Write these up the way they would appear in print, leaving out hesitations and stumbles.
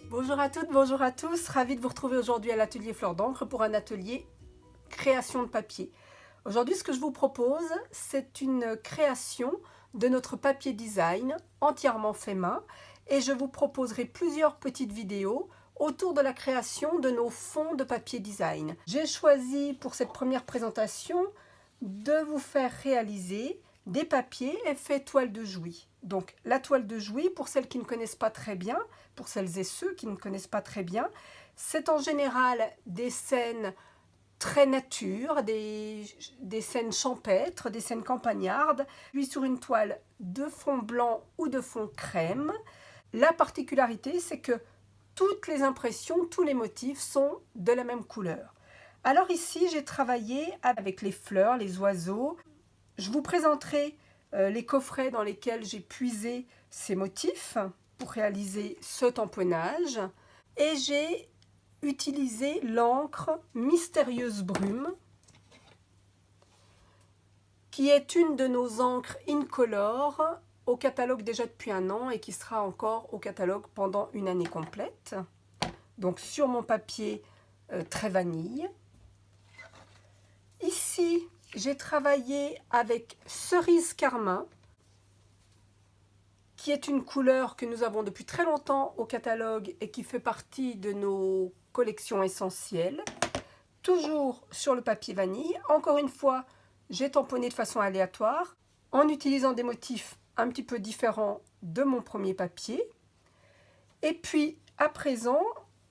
Bonjour à toutes, bonjour à tous, ravie de vous retrouver aujourd'hui à l'atelier Fleur d'encre pour un atelier création de papier. Aujourd'hui, ce que je vous propose, c'est une création de notre papier design entièrement fait main et je vous proposerai plusieurs petites vidéos autour de la création de nos fonds de papier design. J'ai choisi pour cette première présentation de vous faire réaliser des papiers effets toile de Jouy. Donc la toile de Jouy, pour celles qui ne connaissent pas très bien, pour celles et ceux qui ne connaissent pas très bien, c'est en général des scènes très nature, des scènes champêtres, des scènes campagnardes, puis sur une toile de fond blanc ou de fond crème. La particularité, c'est que toutes les impressions, tous les motifs sont de la même couleur. Alors ici, j'ai travaillé avec les fleurs, les oiseaux. Je vous présenterai les coffrets dans lesquels j'ai puisé ces motifs pour réaliser ce tamponnage. Et j'ai utilisé l'encre Mystérieuse Brume, qui est une de nos encres incolore au catalogue déjà depuis un an et qui sera encore au catalogue pendant une année complète. Donc sur mon papier très vanille. Ici, j'ai travaillé avec Cerise Carmin, qui est une couleur que nous avons depuis très longtemps au catalogue et qui fait partie de nos collections essentielles. Toujours sur le papier vanille. Encore une fois, j'ai tamponné de façon aléatoire en utilisant des motifs un petit peu différents de mon premier papier. Et puis, à présent,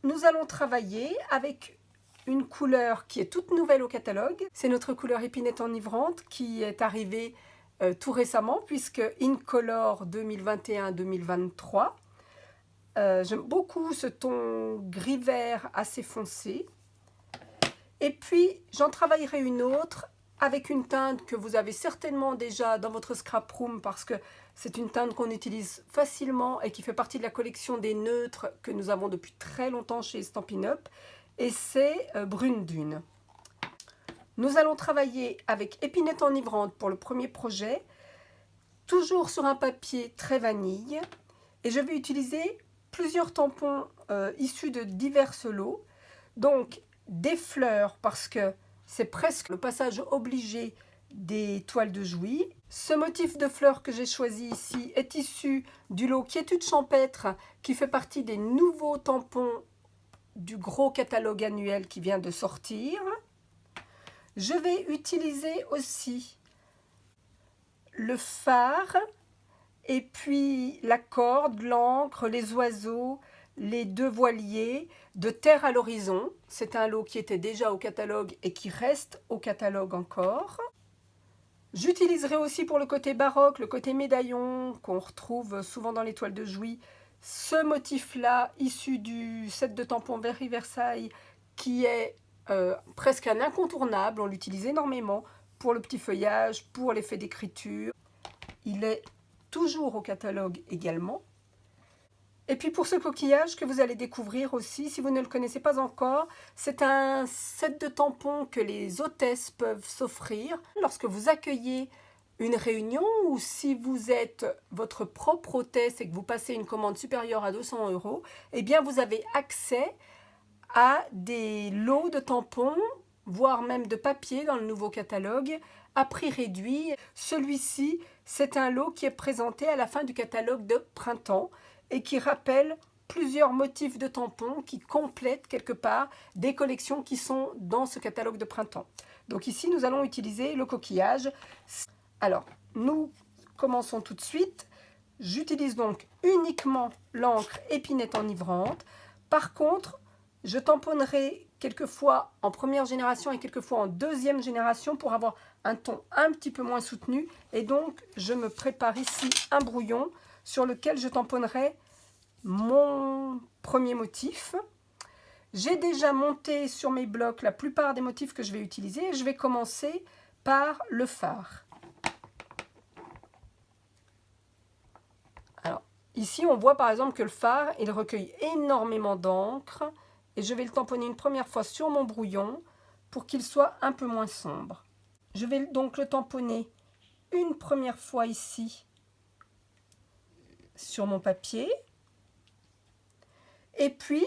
nous allons travailler avec une couleur qui est toute nouvelle au catalogue. C'est notre couleur épinette enivrante qui est arrivée tout récemment, puisque Incolore 2021-2023. J'aime beaucoup ce ton gris-vert assez foncé. Et puis, j'en travaillerai une autre avec une teinte que vous avez certainement déjà dans votre scrap room parce que c'est une teinte qu'on utilise facilement et qui fait partie de la collection des neutres que nous avons depuis très longtemps chez Stampin' Up. Et c'est Brune Dune. Nous allons travailler avec Épinette enivrante pour le premier projet, toujours sur un papier très vanille. Et je vais utiliser plusieurs tampons issus de divers lots. Donc, des fleurs parce que c'est presque le passage obligé des toiles de Jouy. Ce motif de fleurs que j'ai choisi ici est issu du lot Quiétude champêtre qui fait partie des nouveaux tampons du gros catalogue annuel qui vient de sortir. Je vais utiliser aussi le phare et puis la corde, l'encre, les oiseaux, les deux voiliers de Terre à l'horizon. C'est un lot qui était déjà au catalogue et qui reste au catalogue encore. J'utiliserai aussi pour le côté baroque, le côté médaillon qu'on retrouve souvent dans les toiles de Jouy, ce motif-là issu du set de tampons Very Versailles qui est presque un incontournable. On l'utilise énormément pour le petit feuillage, pour l'effet d'écriture. Il est toujours au catalogue également. Et puis pour ce coquillage que vous allez découvrir aussi, si vous ne le connaissez pas encore, c'est un set de tampons que les hôtesses peuvent s'offrir lorsque vous accueillez une réunion ou si vous êtes votre propre hôtesse et que vous passez une commande supérieure à 200 €, eh bien vous avez accès à des lots de tampons, voire même de papier dans le nouveau catalogue, à prix réduit. Celui-ci, c'est un lot qui est présenté à la fin du catalogue de printemps et qui rappelle plusieurs motifs de tampons qui complètent quelque part des collections qui sont dans ce catalogue de printemps. Donc ici, nous allons utiliser le coquillage. Alors, nous commençons tout de suite. J'utilise donc uniquement l'encre Épinette enivrante. Par contre, je tamponnerai quelquefois en première génération et quelquefois en deuxième génération pour avoir un ton un petit peu moins soutenu. Et donc, je me prépare ici un brouillon sur lequel je tamponnerai mon premier motif. J'ai déjà monté sur mes blocs la plupart des motifs que je vais utiliser. Je vais commencer par le phare. Alors, ici, on voit par exemple que le phare, il recueille énormément d'encre. Et je vais le tamponner une première fois sur mon brouillon pour qu'il soit un peu moins sombre. Je vais donc le tamponner une première fois ici sur mon papier. Et puis,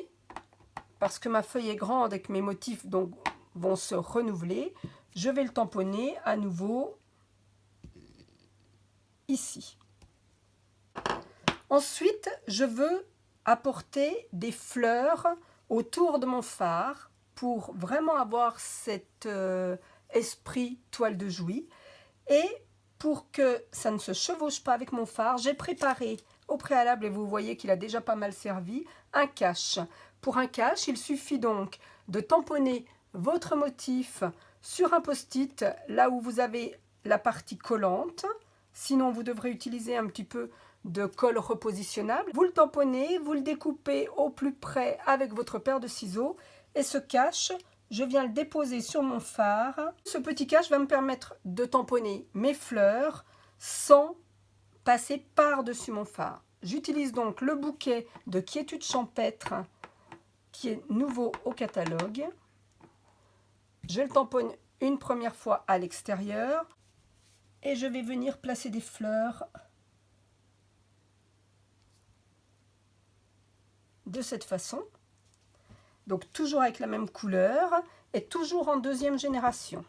parce que ma feuille est grande et que mes motifs donc, vont se renouveler, je vais le tamponner à nouveau ici. Ensuite, je veux apporter des fleurs autour de mon phare pour vraiment avoir cet esprit toile de Jouy. Et pour que ça ne se chevauche pas avec mon phare, j'ai préparé au préalable, et vous voyez qu'il a déjà pas mal servi, un cache. Pour un cache, il suffit donc de tamponner votre motif sur un post-it, là où vous avez la partie collante. Sinon, vous devrez utiliser un petit peu de colle repositionnable. Vous le tamponnez, vous le découpez au plus près avec votre paire de ciseaux. Et ce cache, je viens le déposer sur mon phare. Ce petit cache va me permettre de tamponner mes fleurs sans passer par-dessus mon phare. J'utilise donc le bouquet de Quiétude champêtre qui est nouveau au catalogue. Je le tamponne une première fois à l'extérieur et je vais venir placer des fleurs de cette façon. Donc toujours avec la même couleur et toujours en deuxième génération.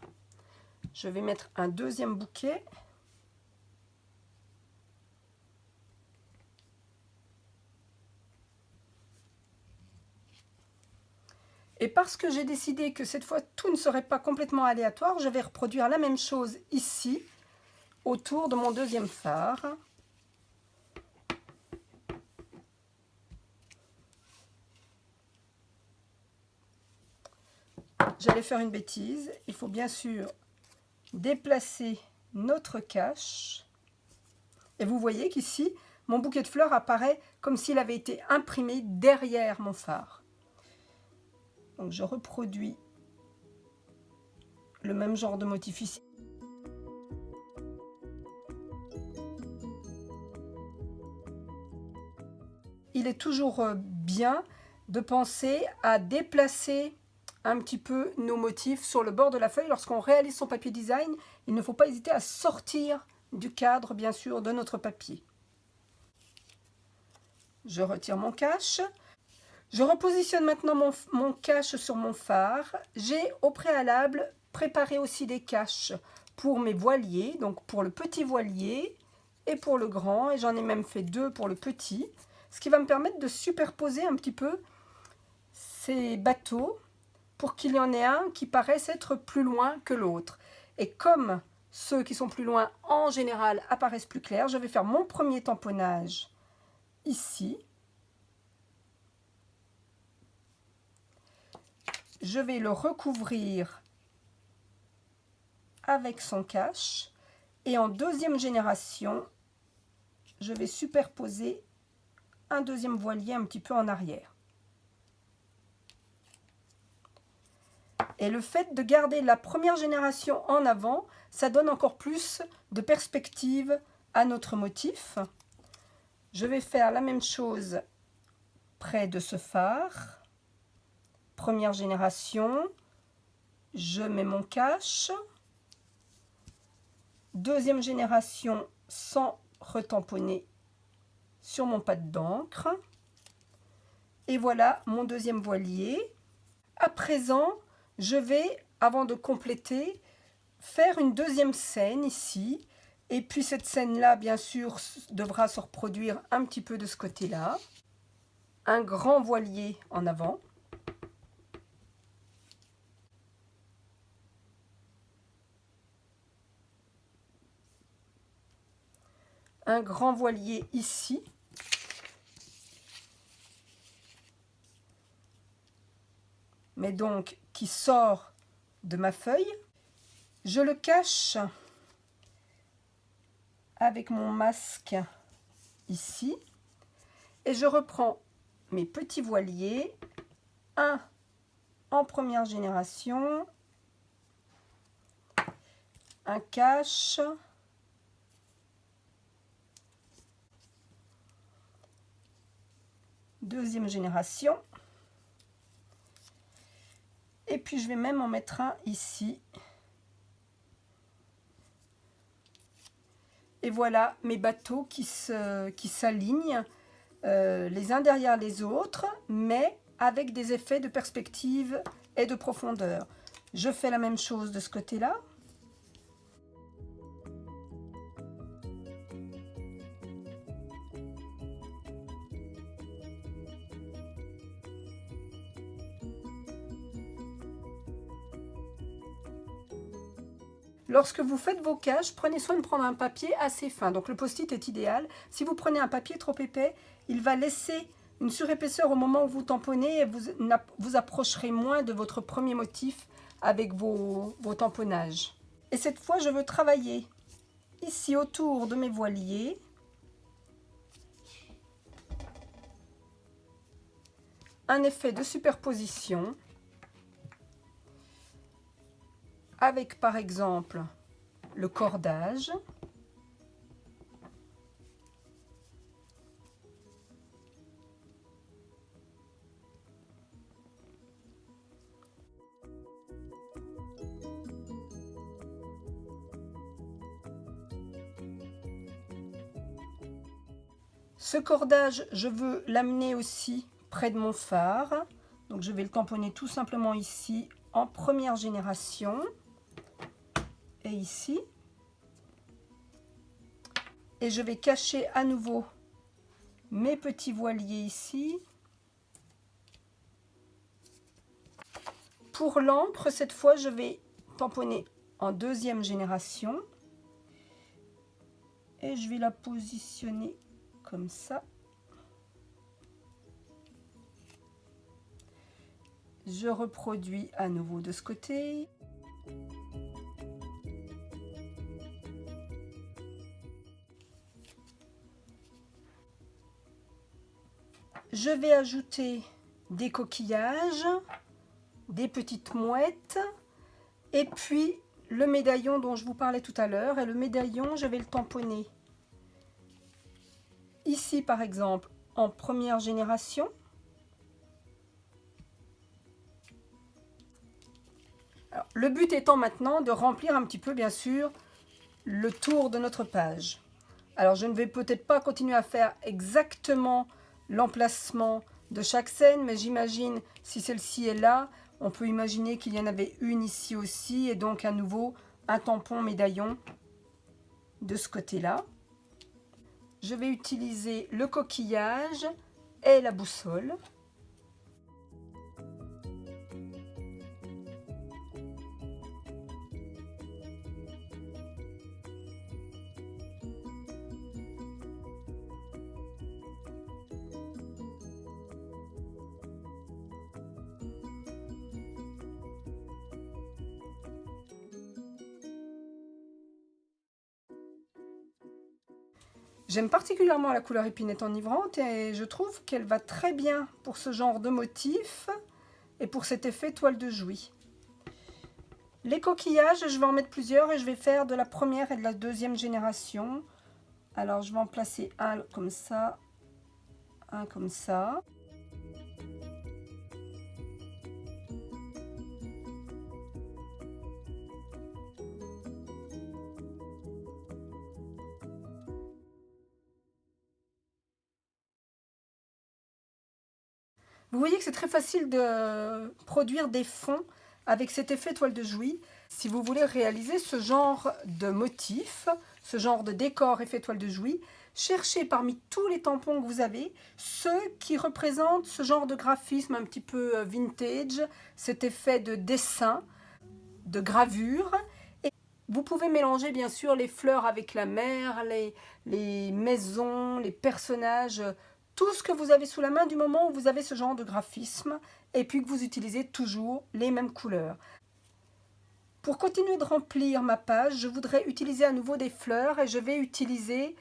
Je vais mettre un deuxième bouquet. Et parce que j'ai décidé que cette fois tout ne serait pas complètement aléatoire, je vais reproduire la même chose ici, autour de mon deuxième phare. J'allais faire une bêtise, il faut bien sûr déplacer notre cache. Et vous voyez qu'ici, mon bouquet de fleurs apparaît comme s'il avait été imprimé derrière mon phare. Donc je reproduis le même genre de motif ici. Il est toujours bien de penser à déplacer un petit peu nos motifs sur le bord de la feuille. Lorsqu'on réalise son papier design, il ne faut pas hésiter à sortir du cadre, bien sûr, de notre papier. Je retire mon cache. Je repositionne maintenant mon cache sur mon phare. J'ai au préalable préparé aussi des caches pour mes voiliers, donc pour le petit voilier et pour le grand, et j'en ai même fait 2 pour le petit, ce qui va me permettre de superposer un petit peu ces bateaux pour qu'il y en ait un qui paraisse être plus loin que l'autre. Et comme ceux qui sont plus loin en général apparaissent plus clairs, je vais faire mon premier tamponnage ici. Je vais le recouvrir avec son cache et en deuxième génération, je vais superposer un deuxième voilier un petit peu en arrière. Et le fait de garder la première génération en avant, ça donne encore plus de perspective à notre motif. Je vais faire la même chose près de ce phare. Première génération, je mets mon cache. Deuxième génération sans retamponner sur mon pad d'encre. Et voilà mon deuxième voilier. À présent, je vais, avant de compléter, faire une deuxième scène ici. Et puis cette scène-là, bien sûr, devra se reproduire un petit peu de ce côté-là. Un grand voilier en avant. Un grand voilier ici. Mais donc qui sort de ma feuille. Je le cache avec mon masque ici. Et je reprends mes petits voiliers. Un en première génération. Un cache. Deuxième génération. Et puis je vais même en mettre un ici. Et voilà mes bateaux qui s'alignent les uns derrière les autres, mais avec des effets de perspective et de profondeur. Je fais la même chose de ce côté-là. Lorsque vous faites vos caches, prenez soin de prendre un papier assez fin. Donc le post-it est idéal. Si vous prenez un papier trop épais, il va laisser une surépaisseur au moment où vous tamponnez et vous approcherez moins de votre premier motif avec vos tamponnages. Et cette fois, je veux travailler ici autour de mes voiliers. Un effet de superposition. Avec par exemple le cordage. Ce cordage, je veux l'amener aussi près de mon phare. Donc je vais le tamponner tout simplement ici en première génération. Et ici. Et je vais cacher à nouveau mes petits voiliers ici. Pour l'encre, cette fois, je vais tamponner en deuxième génération. Et je vais la positionner comme ça. Je reproduis à nouveau de ce côté. Je vais ajouter des coquillages, des petites mouettes et puis le médaillon dont je vous parlais tout à l'heure. Et le médaillon, je vais le tamponner ici par exemple en première génération. Alors, le but étant maintenant de remplir un petit peu bien sûr le tour de notre page. Alors je ne vais peut-être pas continuer à faire exactement l'emplacement de chaque scène, mais j'imagine si celle-ci est là, on peut imaginer qu'il y en avait une ici aussi, et donc à nouveau un tampon médaillon de ce côté-là. Je vais utiliser le coquillage et la boussole. J'aime particulièrement la couleur épinette enivrante et je trouve qu'elle va très bien pour ce genre de motif et pour cet effet toile de Jouy. Les coquillages, je vais en mettre plusieurs et je vais faire de la première et de la deuxième génération. Alors je vais en placer un comme ça, un comme ça. Vous voyez que c'est très facile de produire des fonds avec cet effet toile de Jouy. Si vous voulez réaliser ce genre de motif, ce genre de décor effet toile de Jouy, cherchez parmi tous les tampons que vous avez ceux qui représentent ce genre de graphisme un petit peu vintage, cet effet de dessin, de gravure. Et vous pouvez mélanger bien sûr les fleurs avec la mer, les maisons, les personnages, tout ce que vous avez sous la main du moment où vous avez ce genre de graphisme et puis que vous utilisez toujours les mêmes couleurs. Pour continuer de remplir ma page, je voudrais utiliser à nouveau des fleurs et je vais utiliser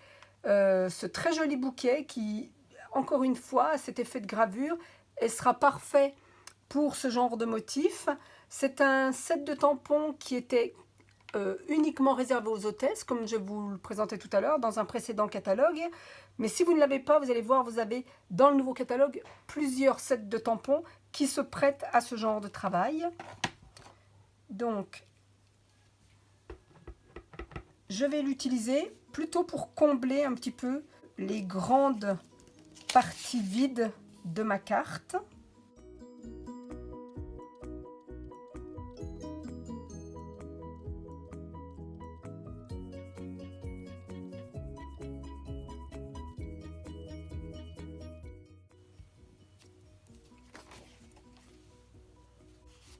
ce très joli bouquet qui, encore une fois, a cet effet de gravure et sera parfait pour ce genre de motif. C'est un set de tampons qui était uniquement réservé aux hôtesses, comme je vous le présentais tout à l'heure dans un précédent catalogue. Mais si vous ne l'avez pas, vous allez voir, vous avez dans le nouveau catalogue plusieurs sets de tampons qui se prêtent à ce genre de travail. Donc, je vais l'utiliser plutôt pour combler un petit peu les grandes partie vide de ma carte.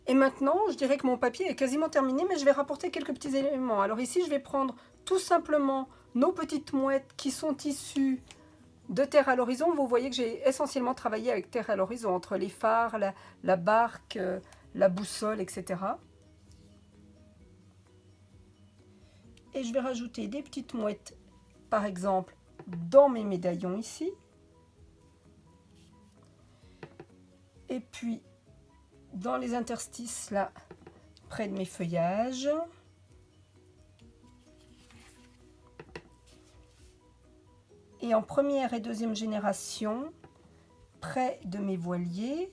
Et maintenant, je dirais que mon papier est quasiment terminé, mais je vais rapporter quelques petits éléments. Alors ici, je vais prendre tout simplement nos petites mouettes qui sont issues de Terre à l'horizon. Vous voyez que j'ai essentiellement travaillé avec Terre à l'horizon, entre les phares, la barque, la boussole, etc. Et je vais rajouter des petites mouettes, par exemple, dans mes médaillons ici. Et puis, dans les interstices, là, près de mes feuillages. Et en première et deuxième génération, près de mes voiliers.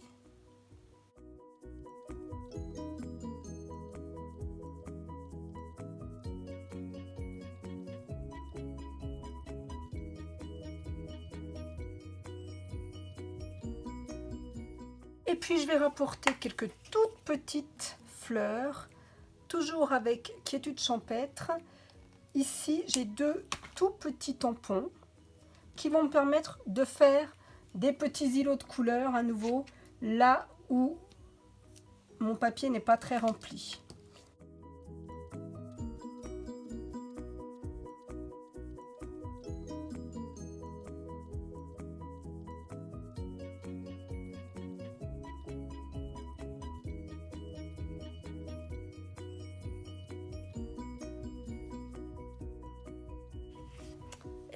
Et puis je vais rapporter quelques toutes petites fleurs, toujours avec quiétude champêtre. Ici, j'ai deux tout petits tampons qui vont me permettre de faire des petits îlots de couleurs à nouveau, là où mon papier n'est pas très rempli.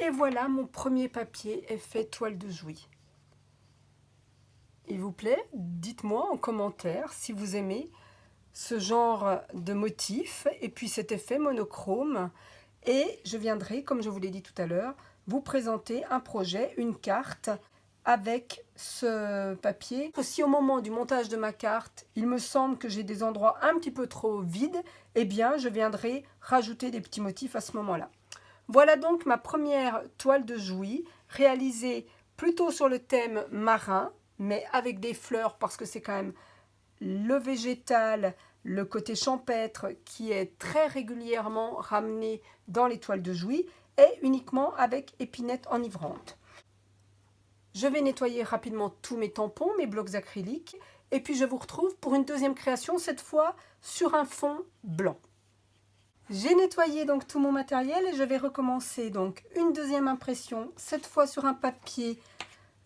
Et voilà, mon premier papier est fait toile de Jouy. Il vous plaît? Dites-moi en commentaire si vous aimez ce genre de motif et puis cet effet monochrome. Et je viendrai, comme je vous l'ai dit tout à l'heure, vous présenter un projet, une carte avec ce papier. Si au moment du montage de ma carte, il me semble que j'ai des endroits un petit peu trop vides, eh bien je viendrai rajouter des petits motifs à ce moment-là. Voilà donc ma première toile de Jouy, réalisée plutôt sur le thème marin, mais avec des fleurs parce que c'est quand même le végétal, le côté champêtre qui est très régulièrement ramené dans les toiles de Jouy et uniquement avec épinette enivrante. Je vais nettoyer rapidement tous mes tampons, mes blocs acryliques et puis je vous retrouve pour une deuxième création, cette fois sur un fond blanc. J'ai nettoyé donc tout mon matériel et je vais recommencer donc une deuxième impression, cette fois sur un papier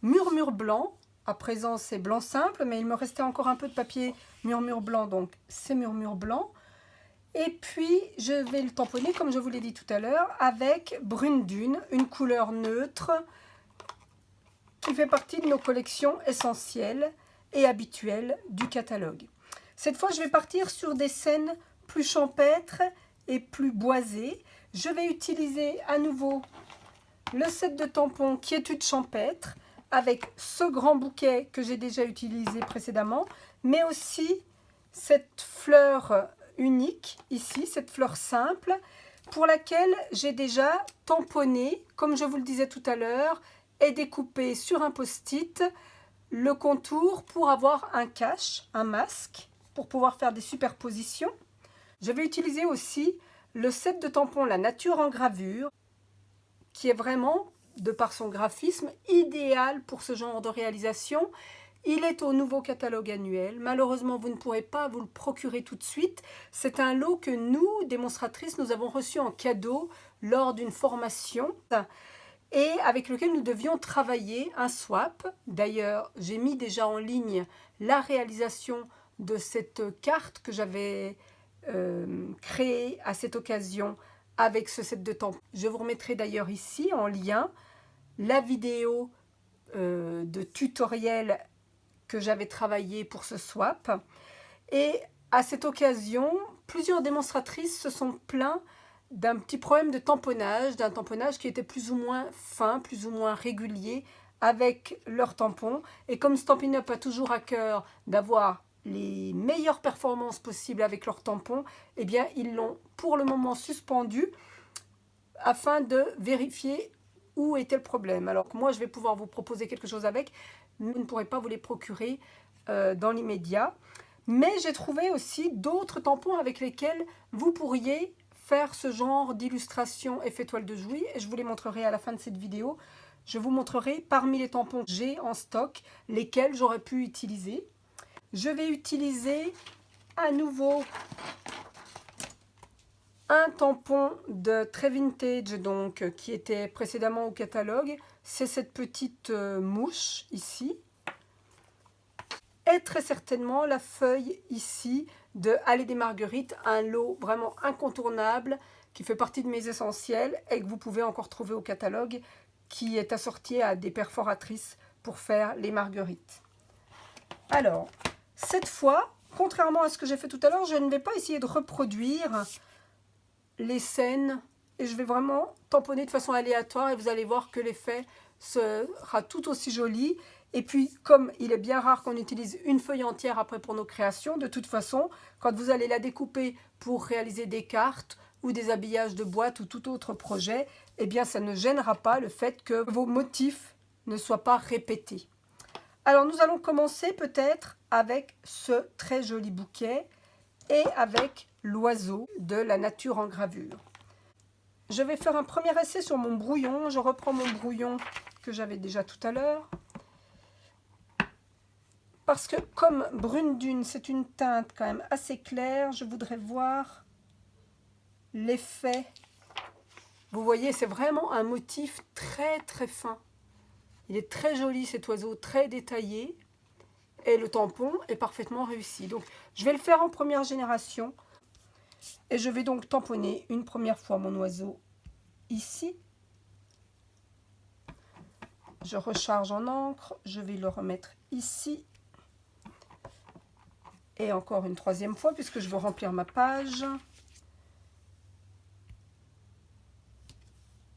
murmure blanc. À présent c'est blanc simple, mais il me restait encore un peu de papier murmure blanc, donc c'est murmure blanc. Et puis je vais le tamponner, comme je vous l'ai dit tout à l'heure, avec brune dune, une couleur neutre qui fait partie de nos collections essentielles et habituelles du catalogue. Cette fois je vais partir sur des scènes plus champêtres et plus boisé. Je vais utiliser à nouveau le set de tampons quiétude champêtre avec ce grand bouquet que j'ai déjà utilisé précédemment, mais aussi cette fleur unique ici, cette fleur simple pour laquelle j'ai déjà tamponné, comme je vous le disais tout à l'heure, et découpé sur un post-it le contour pour avoir un cache, un masque, pour pouvoir faire des superpositions. Je vais utiliser aussi le set de tampons La Nature en gravure, qui est vraiment, de par son graphisme, idéal pour ce genre de réalisation. Il est au nouveau catalogue annuel. Malheureusement, vous ne pourrez pas vous le procurer tout de suite. C'est un lot que nous, démonstratrices, nous avons reçu en cadeau lors d'une formation et avec lequel nous devions travailler un swap. D'ailleurs, j'ai mis déjà en ligne la réalisation de cette carte que j'avais créée à cette occasion avec ce set de tampons. Je vous remettrai d'ailleurs ici en lien la vidéo de tutoriel que j'avais travaillé pour ce swap. Et à cette occasion, plusieurs démonstratrices se sont plaintes d'un petit problème de tamponnage, d'un tamponnage qui était plus ou moins fin, plus ou moins régulier avec leurs tampons. Et comme Stampin' Up a toujours à cœur d'avoir les meilleures performances possibles avec leurs tampons, eh bien ils l'ont pour le moment suspendu afin de vérifier où était le problème. Alors que moi, je vais pouvoir vous proposer quelque chose avec, mais vous ne pourrez pas vous les procurer dans l'immédiat. Mais j'ai trouvé aussi d'autres tampons avec lesquels vous pourriez faire ce genre d'illustration effet toile de Jouy. Et je vous les montrerai à la fin de cette vidéo. Je vous montrerai parmi les tampons que j'ai en stock, lesquels j'aurais pu utiliser. Je vais utiliser à nouveau un tampon de très vintage, donc qui était précédemment au catalogue. C'est cette petite mouche ici. Et très certainement la feuille ici de Allée des Marguerites, un lot vraiment incontournable qui fait partie de mes essentiels et que vous pouvez encore trouver au catalogue, qui est assorti à des perforatrices pour faire les marguerites. Alors, cette fois, contrairement à ce que j'ai fait tout à l'heure, je ne vais pas essayer de reproduire les scènes et je vais vraiment tamponner de façon aléatoire et vous allez voir que l'effet sera tout aussi joli. Et puis, comme il est bien rare qu'on utilise une feuille entière après pour nos créations, de toute façon, quand vous allez la découper pour réaliser des cartes ou des habillages de boîtes ou tout autre projet, eh bien, ça ne gênera pas le fait que vos motifs ne soient pas répétés. Alors, nous allons commencer peut-être avec ce très joli bouquet et avec l'oiseau de la nature en gravure. Je vais faire un premier essai sur mon brouillon. Je reprends mon brouillon que j'avais déjà tout à l'heure. Parce que comme Brune Dune, c'est une teinte quand même assez claire, je voudrais voir l'effet. Vous voyez, c'est vraiment un motif très très fin. Il est très joli cet oiseau, très détaillé. Et le tampon est parfaitement réussi. Donc je vais le faire en première génération. Et je vais donc tamponner une première fois mon oiseau ici. Je recharge en encre, je vais le remettre ici. Et encore une troisième fois, puisque je veux remplir ma page.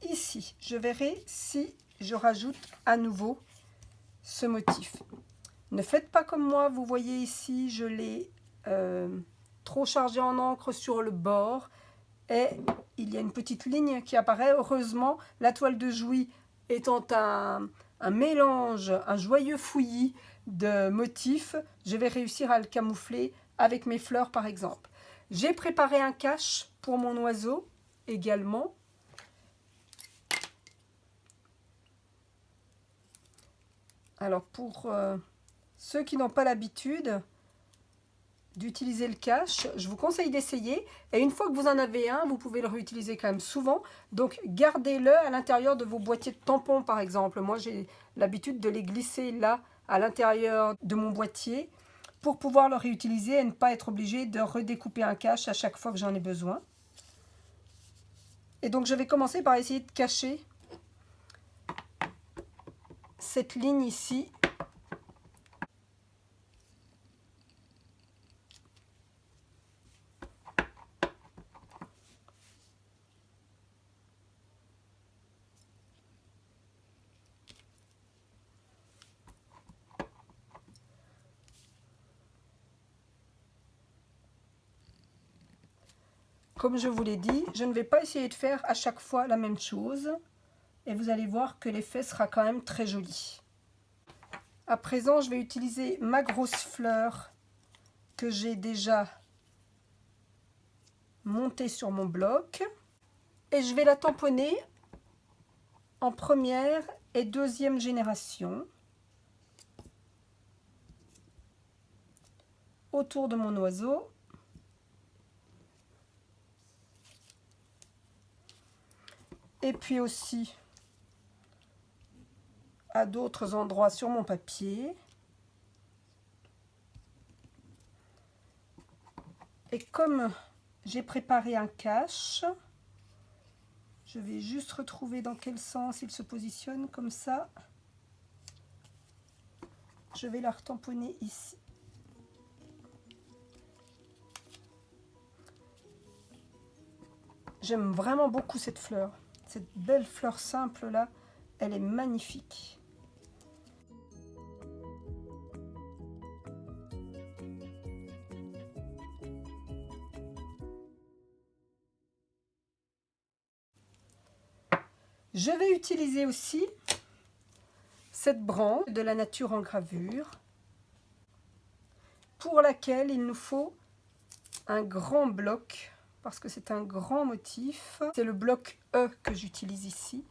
Ici, je verrai si je rajoute à nouveau ce motif. Ne faites pas comme moi, vous voyez ici, je l'ai trop chargé en encre sur le bord. Et il y a une petite ligne qui apparaît. Heureusement, la toile de Jouy étant un mélange, un joyeux fouillis de motifs, je vais réussir à le camoufler avec mes fleurs par exemple. J'ai préparé un cache pour mon oiseau également. Alors pour ceux qui n'ont pas l'habitude d'utiliser le cache, je vous conseille d'essayer. Et une fois que vous en avez un, vous pouvez le réutiliser quand même souvent. Donc gardez-le à l'intérieur de vos boîtiers de tampons par exemple. Moi j'ai l'habitude de les glisser là à l'intérieur de mon boîtier pour pouvoir le réutiliser et ne pas être obligé de redécouper un cache à chaque fois que j'en ai besoin. Et donc je vais commencer par essayer de cacher cette ligne ici. Comme je vous l'ai dit, je ne vais pas essayer de faire à chaque fois la même chose. Et vous allez voir que l'effet sera quand même très joli. À présent, je vais utiliser ma grosse fleur que j'ai déjà montée sur mon bloc. Et je vais la tamponner en première et deuxième génération autour de mon oiseau. Et puis aussi à d'autres endroits sur mon papier. Et comme j'ai préparé un cache, je vais juste retrouver dans quel sens il se positionne comme ça. Je vais la retamponner ici. J'aime vraiment beaucoup cette fleur. Cette belle fleur simple là, elle est magnifique. Je vais utiliser aussi cette branche de la nature en gravure pour laquelle il nous faut un grand bloc parce que c'est un grand motif. C'est le bloc E que j'utilise ici.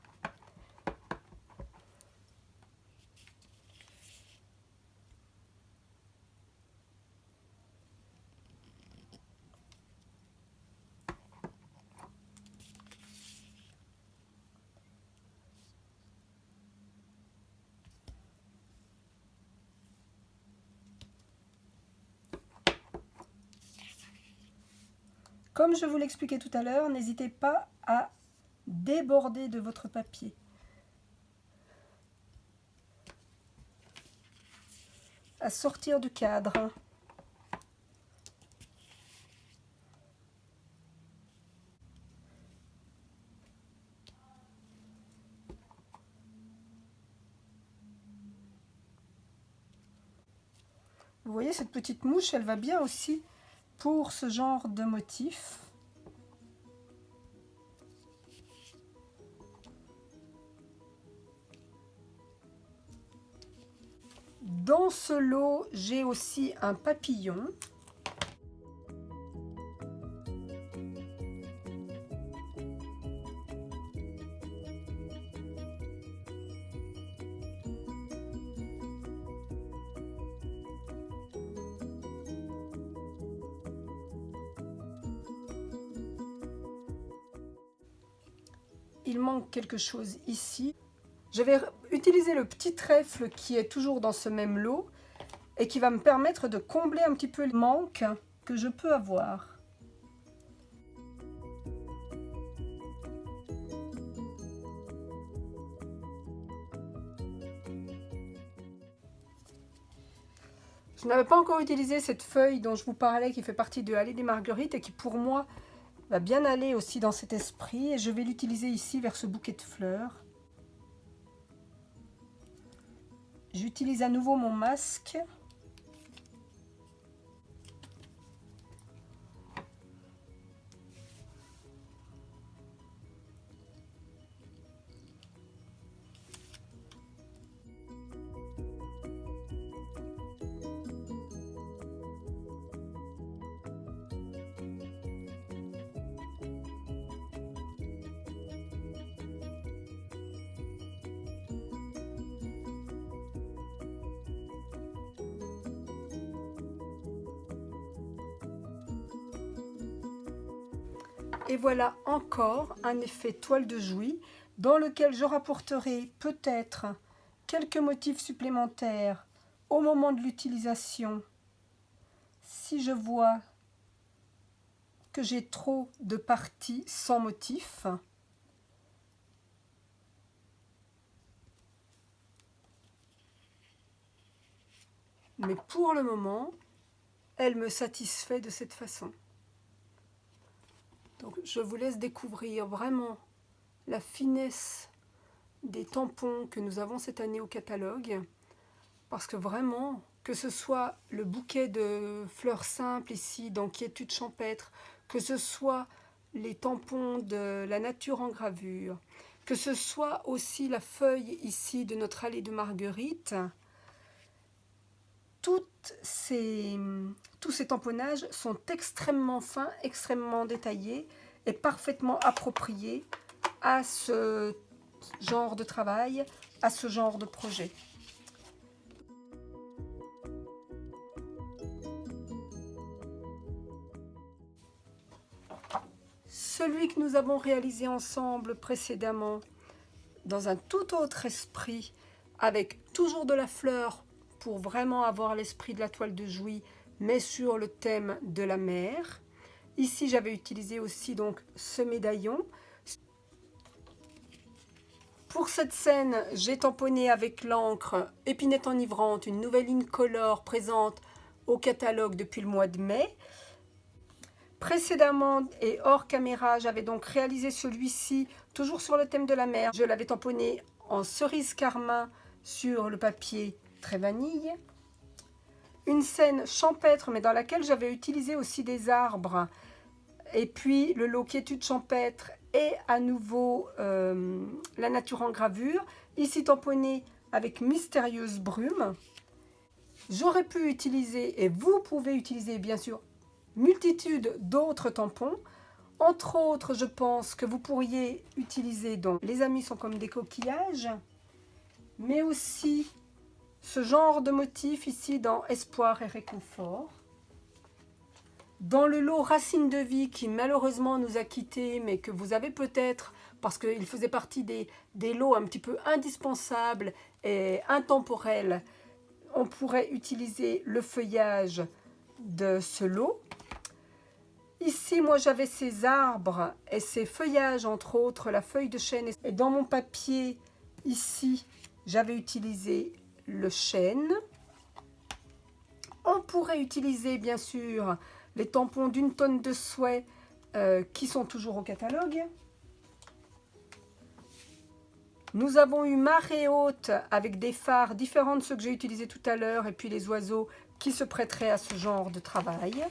Comme je vous l'expliquais tout à l'heure, n'hésitez pas à déborder de votre papier. À sortir du cadre. Vous voyez, cette petite mouche, elle va bien aussi pour ce genre de motif. Dans ce lot, j'ai aussi un papillon. Il manque quelque chose ici. Je vais utiliser le petit trèfle qui est toujours dans ce même lot et qui va me permettre de combler un petit peu le manque que je peux avoir. Je n'avais pas encore utilisé cette feuille dont je vous parlais qui fait partie de Allée des Marguerites et qui pour moi va bien aller aussi dans cet esprit et je vais l'utiliser ici vers ce bouquet de fleurs. J'utilise à nouveau mon masque. Et voilà encore un effet toile de Jouy dans lequel je rapporterai peut-être quelques motifs supplémentaires au moment de l'utilisation si je vois que j'ai trop de parties sans motif. Mais pour le moment, elle me satisfait de cette façon. Donc je vous laisse découvrir vraiment la finesse des tampons que nous avons cette année au catalogue. Parce que vraiment, que ce soit le bouquet de fleurs simples ici dans Quiétude champêtre, que ce soit les tampons de la nature en gravure, que ce soit aussi la feuille ici de notre allée de Marguerite, tous ces tamponnages sont extrêmement fins, extrêmement détaillés et parfaitement appropriés à ce genre de travail, à ce genre de projet. Celui que nous avons réalisé ensemble précédemment, dans un tout autre esprit, avec toujours de la fleur pour vraiment avoir l'esprit de la toile de Jouy, mais sur le thème de la mer. Ici, j'avais utilisé aussi donc ce médaillon. Pour cette scène, j'ai tamponné avec l'encre Épinette enivrante, une nouvelle incolore présente au catalogue depuis le mois de mai. Précédemment et hors caméra, j'avais donc réalisé celui-ci, toujours sur le thème de la mer. Je l'avais tamponné en cerise carmin sur le papier très vanille. Une scène champêtre, mais dans laquelle j'avais utilisé aussi des arbres. Et puis le lot Quiétude champêtre et à nouveau la nature en gravure. Ici tamponné avec Mystérieuse Brume. J'aurais pu utiliser, et vous pouvez utiliser bien sûr, multitude d'autres tampons. Entre autres, je pense que vous pourriez utiliser, donc les amis sont comme des coquillages, mais aussi ce genre de motif ici dans Espoir et Réconfort. Dans le lot Racine de vie qui malheureusement nous a quittés, mais que vous avez peut-être, parce qu'il faisait partie des lots un petit peu indispensables et intemporels, on pourrait utiliser le feuillage de ce lot. Ici, moi, j'avais ces arbres et ces feuillages, entre autres, la feuille de chêne. Et dans mon papier, ici, j'avais utilisé le chêne. On pourrait utiliser, bien sûr, les tampons d'une tonne de souhait qui sont toujours au catalogue. Nous avons eu marée haute avec des phares différents de ceux que j'ai utilisés tout à l'heure et puis les oiseaux qui se prêteraient à ce genre de travail.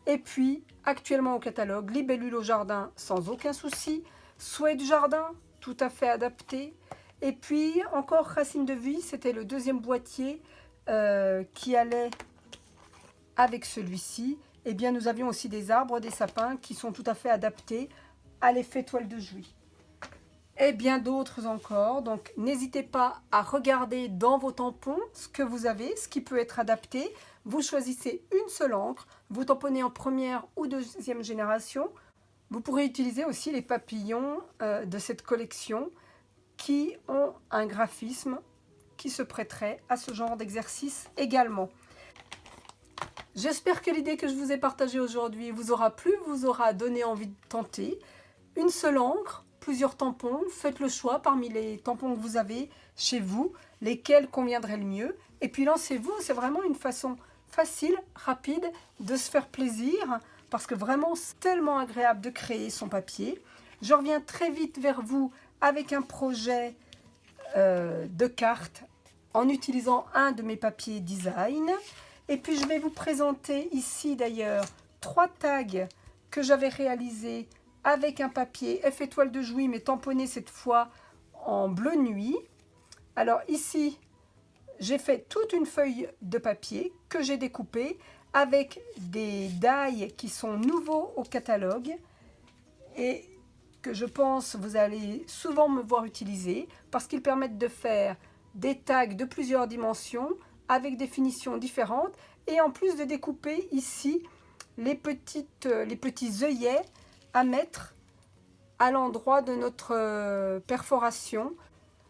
Et puis, actuellement au catalogue, libellule au jardin sans aucun souci, souhait du jardin, tout à fait adapté. Et puis, encore racine de vie, c'était le deuxième boîtier qui allait avec celui-ci. Et bien, nous avions aussi des arbres, des sapins qui sont tout à fait adaptés à l'effet toile de Jouy. Et bien d'autres encore. Donc, n'hésitez pas à regarder dans vos tampons ce que vous avez, ce qui peut être adapté. Vous choisissez une seule encre, vous tamponnez en première ou deuxième génération. Vous pourrez utiliser aussi les papillons de cette collection qui ont un graphisme qui se prêterait à ce genre d'exercice également. J'espère que l'idée que je vous ai partagée aujourd'hui vous aura plu, vous aura donné envie de tenter. Une seule encre, plusieurs tampons, faites le choix parmi les tampons que vous avez chez vous, lesquels conviendraient le mieux. Et puis lancez-vous, c'est vraiment une façon facile, rapide, de se faire plaisir, parce que vraiment c'est tellement agréable de créer son papier. Je reviens très vite vers vous avec un projet de carte en utilisant un de mes papiers design. Et puis je vais vous présenter ici d'ailleurs 3 tags que j'avais réalisés avec un papier F toile de Jouy, mais tamponné cette fois en bleu nuit. Alors ici, j'ai fait toute une feuille de papier que j'ai découpée avec des die qui sont nouveaux au catalogue et que je pense vous allez souvent me voir utiliser parce qu'ils permettent de faire des tags de plusieurs dimensions avec des finitions différentes et en plus de découper ici les petits œillets à mettre à l'endroit de notre perforation.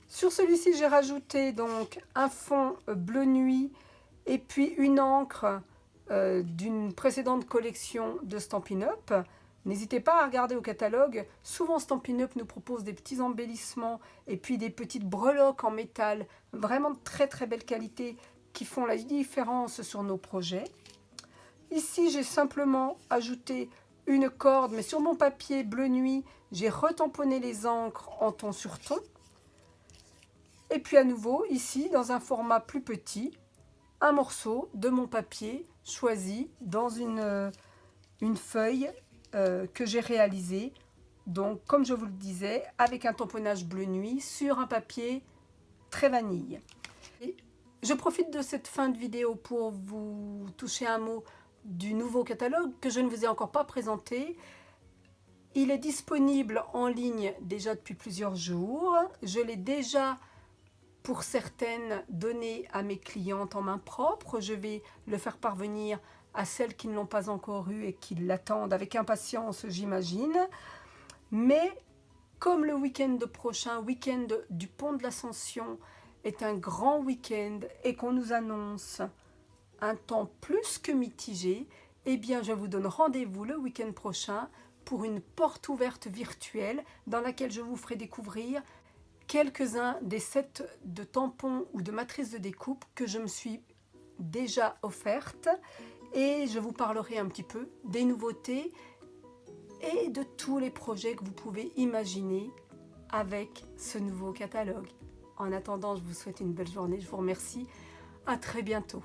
Sur celui-ci, j'ai rajouté donc un fond bleu nuit et puis une encre d'une précédente collection de Stampin' Up. N'hésitez pas à regarder au catalogue. Souvent, Stampin' Up nous propose des petits embellissements et puis des petites breloques en métal, vraiment de très très belle qualité qui font la différence sur nos projets. Ici, j'ai simplement ajouté une corde, mais sur mon papier bleu nuit, j'ai retamponné les encres en ton sur ton. Et puis à nouveau, ici, dans un format plus petit, un morceau de mon papier choisi dans une feuille que j'ai réalisée. Donc, comme je vous le disais, avec un tamponnage bleu nuit sur un papier très vanille. Et je profite de cette fin de vidéo pour vous toucher un mot du nouveau catalogue que je ne vous ai encore pas présenté. Il est disponible en ligne déjà depuis plusieurs jours. Je l'ai déjà, pour certaines, donné à mes clientes en main propre. Je vais le faire parvenir à celles qui ne l'ont pas encore eu et qui l'attendent avec impatience, j'imagine. Mais comme le week-end prochain, week-end du Pont de l'Ascension, est un grand week-end et qu'on nous annonce un temps plus que mitigé, eh bien je vous donne rendez-vous le week-end prochain pour une porte ouverte virtuelle dans laquelle je vous ferai découvrir quelques-uns des sets de tampons ou de matrices de découpe que je me suis déjà offertes et je vous parlerai un petit peu des nouveautés et de tous les projets que vous pouvez imaginer avec ce nouveau catalogue. En attendant, je vous souhaite une belle journée, je vous remercie, à très bientôt.